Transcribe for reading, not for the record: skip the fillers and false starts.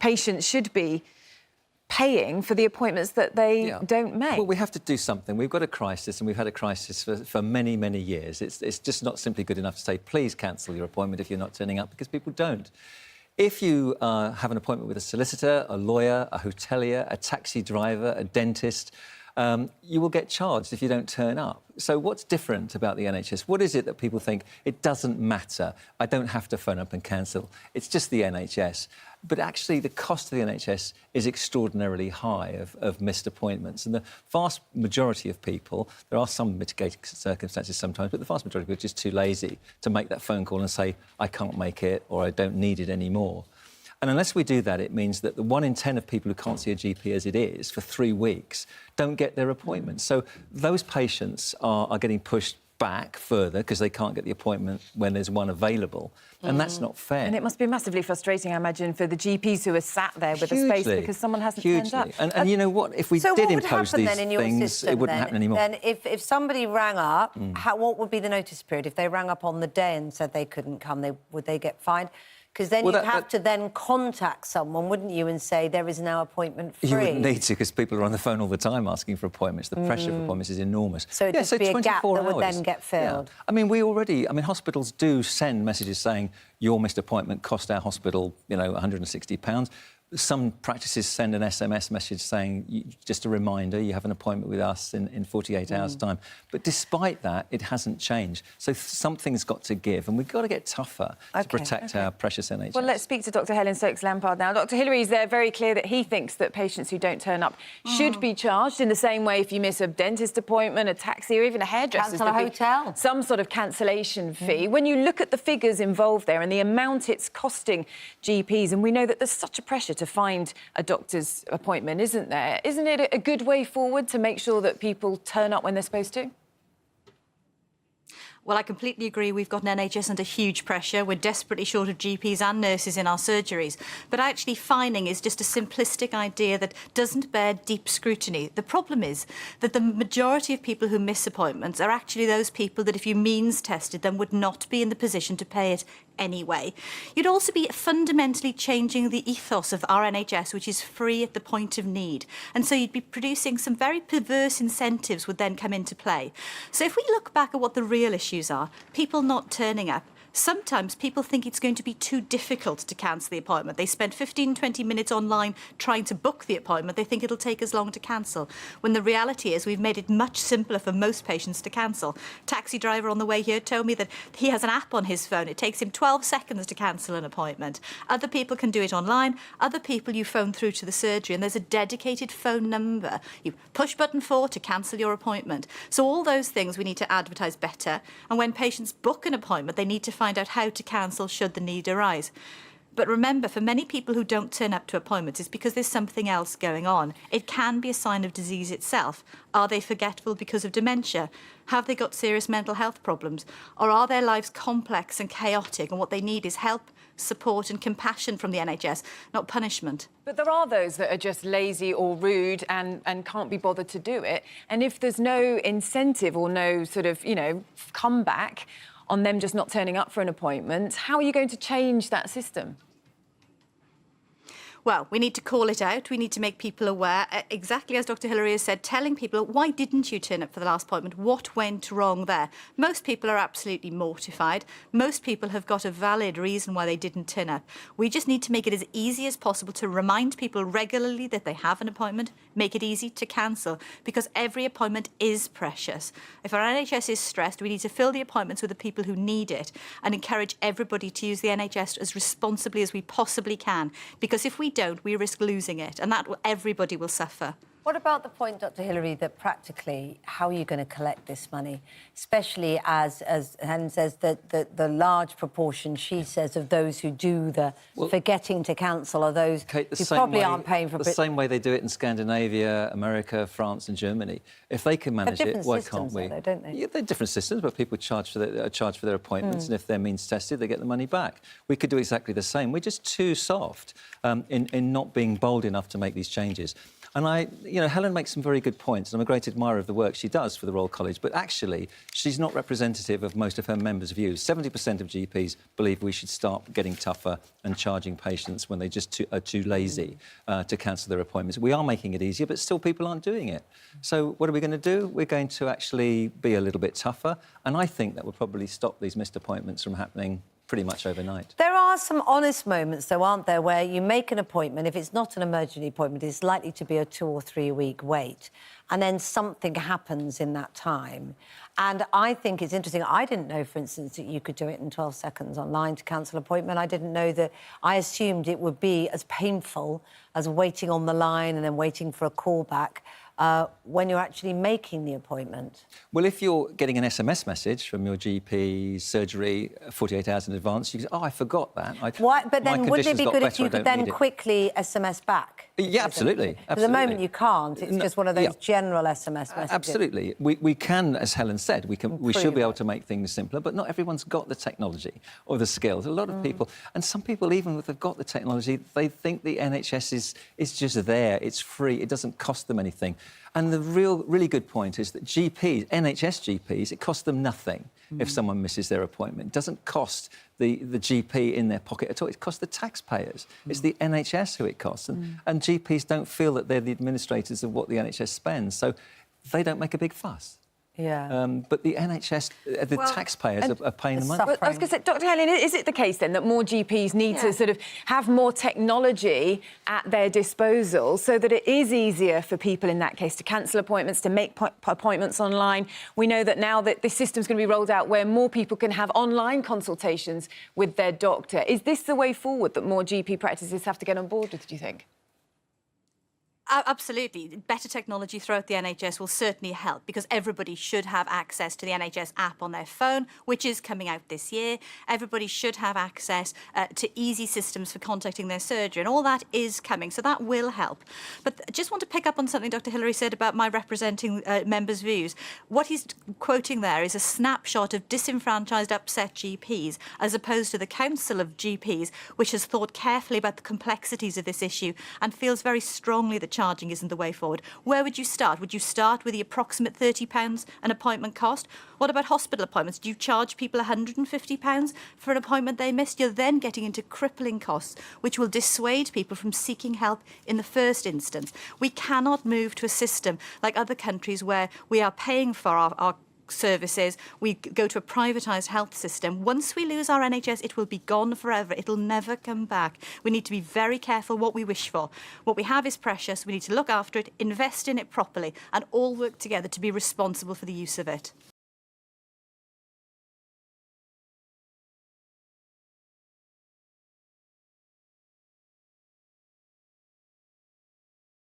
patients should be paying for the appointments that they don't make. Well, we have to do something. We've got a crisis, and we've had a crisis for many, many years. It's just not simply good enough to say, please cancel your appointment if you're not turning up, because people don't. If you have an appointment with a solicitor, a lawyer, a hotelier, a taxi driver, a dentist, you will get charged if you don't turn up. So what's different about the NHS? What is it that people think, it doesn't matter, I don't have to phone up and cancel, it's just the NHS? But actually, the cost of the NHS is extraordinarily high of missed appointments. And the vast majority of people, there are some mitigating circumstances sometimes, but the vast majority of people are just too lazy to make that phone call and say, I can't make it, or I don't need it anymore. And unless we do that, it means that the 1 in 10 of people who can't see a GP as it is for 3 weeks don't get their appointments. So those patients are getting pushed back further because they can't get the appointment when there's one available. And that's not fair. And it must be massively frustrating, I imagine, for the GPs who are sat there with a space because someone hasn't turned up. And you know what? If we did impose these things, it wouldn't happen anymore. Then if somebody rang up, what would be the notice period? If they rang up on the day and said they couldn't come, would they get fined? Because then you'd have to then contact someone, wouldn't you, and say there is now appointment free? You wouldn't need to, because people are on the phone all the time asking for appointments. The pressure of appointments is enormous. So it'd just be a gap that would then get filled. Yeah. I mean, hospitals do send messages saying your missed appointment cost our hospital, you know, £160. Some practices send an SMS message saying, just a reminder, you have an appointment with us in 48 hours' time. But despite that, it hasn't changed. So something's got to give, and we've got to get tougher to protect our precious NHS. Well, let's speak to Dr Helen Stokes-Lampard now. Dr Hilary's there very clear that he thinks that patients who don't turn up should be charged in the same way if you miss a dentist appointment, a taxi, or even a hairdresser's. Cancel a hotel. Some sort of cancellation fee. When you look at the figures involved there and the amount it's costing GPs, and we know that there's such a pressure to find a doctor's appointment, isn't there? Isn't it a good way forward to make sure that people turn up when they're supposed to? Well, I completely agree. We've got an NHS under huge pressure. We're desperately short of GPs and nurses in our surgeries. But actually, fining is just a simplistic idea that doesn't bear deep scrutiny. The problem is that the majority of people who miss appointments are actually those people that, if you means tested them, would not be in the position to pay it anyway. You'd also be fundamentally changing the ethos of our NHS, which is free at the point of need. And so you'd be producing some very perverse incentives would then come into play. So if we look back at what the real issues are, people not turning up, sometimes people think it's going to be too difficult to cancel the appointment. They spend 15, 20 minutes online trying to book the appointment. They think it'll take as long to cancel, when the reality is we've made it much simpler for most patients to cancel. Taxi driver on the way here told me that he has an app on his phone. It takes him 12 seconds to cancel an appointment. Other people can do it online. Other people you phone through to the surgery, and there's a dedicated phone number. You push button 4 to cancel your appointment. So all those things we need to advertise better. And when patients book an appointment, they need to find out how to cancel should the need arise. But remember, for many people who don't turn up to appointments, it's because there's something else going on. It can be a sign of disease itself. Are they forgetful because of dementia? Have they got serious mental health problems? Or are their lives complex and chaotic, and what they need is help, support and compassion from the NHS, not punishment? But there are those that are just lazy or rude and can't be bothered to do it. And if there's no incentive or no sort of, you know, comeback on them just not turning up for an appointment, how are you going to change that system? Well, we need to call it out. We need to make people aware. Exactly as Dr Hilary has said, telling people, why didn't you turn up for the last appointment? What went wrong there? Most people are absolutely mortified. Most people have got a valid reason why they didn't turn up. We just need to make it as easy as possible to remind people regularly that they have an appointment, make it easy to cancel, because every appointment is precious. If our NHS is stressed, we need to fill the appointments with the people who need it and encourage everybody to use the NHS as responsibly as we possibly can, because if we don't, we risk losing it, and everybody will suffer. What about the point, Dr Hilary, that practically, how are you going to collect this money? Especially as Helen says, that the large proportion, she says, of those who do the forgetting to cancel are those who probably aren't paying for... The same way they do it in Scandinavia, America, France and Germany. If they can manage it, why can't we? Though, don't they? Yeah, they're different systems, but people charge for their appointments, and if they're means tested, they get the money back. We could do exactly the same. We're just too soft in not being bold enough to make these changes. And Helen makes some very good points, and I'm a great admirer of the work she does for the Royal College, but actually, she's not representative of most of her members' views. 70% of GPs believe we should start getting tougher and charging patients when they just are too lazy to cancel their appointments. We are making it easier, but still people aren't doing it. So what are we going to do? We're going to actually be a little bit tougher, and I think that will probably stop these missed appointments from happening pretty much overnight. There are some honest moments, though, aren't there, where you make an appointment, if it's not an emergency appointment, it's likely to be a 2 or 3 week wait, and then something happens in that time. And I think it's interesting. I didn't know, for instance, that you could do it in 12 seconds online to cancel an appointment. I didn't know that. I assumed it would be as painful as waiting on the line and then waiting for a call back when you're actually making the appointment. Well, if you're getting an SMS message from your GP surgery 48 hours in advance, you can say, oh, I forgot that. Why? But then wouldn't it be good if you could then quickly SMS back? Yeah, absolutely. At the moment you can't. It's just one of those general SMS messages. Absolutely. We can, as Helen said, we should be able to make things simpler, but not everyone's got the technology or the skills. A lot of people, and some people, even if they've got the technology, they think the NHS is just there, it's free, it doesn't cost them anything. And the really good point is that GPs, NHS GPs, it costs them nothing if someone misses their appointment. It doesn't cost the GP in their pocket at all. It costs the taxpayers. It's the NHS who it costs. And GPs don't feel that they're the administrators of what the NHS spends, so they don't make a big fuss. Yeah. But the NHS, the taxpayers are paying the money. I was going to say, Dr. Helen, is it the case then that more GPs need to sort of have more technology at their disposal so that it is easier for people in that case to cancel appointments, to make appointments online? We know that now that this system's going to be rolled out where more people can have online consultations with their doctor. Is this the way forward that more GP practices have to get on board with, do you think? Absolutely. Better technology throughout the NHS will certainly help because everybody should have access to the NHS app on their phone, which is coming out this year. Everybody should have access to easy systems for contacting their surgery, and all that is coming, so that will help. But I just want to pick up on something Dr. Hilary said about my representing members' views. What he's quoting there is a snapshot of disenfranchised, upset GPs, as opposed to the Council of GPs, which has thought carefully about the complexities of this issue and feels very strongly that charging isn't the way forward. Where would you start? Would you start with the approximate £30 an appointment cost? What about hospital appointments? Do you charge people £150 for an appointment they missed? You're then getting into crippling costs, which will dissuade people from seeking help in the first instance. We cannot move to a system like other countries where we are paying for our services, we go to a privatised health system. Once we lose our NHS, it will be gone forever. It'll never come back. We need to be very careful what we wish for. What we have is precious. We need to look after it, invest in it properly, and all work together to be responsible for the use of it.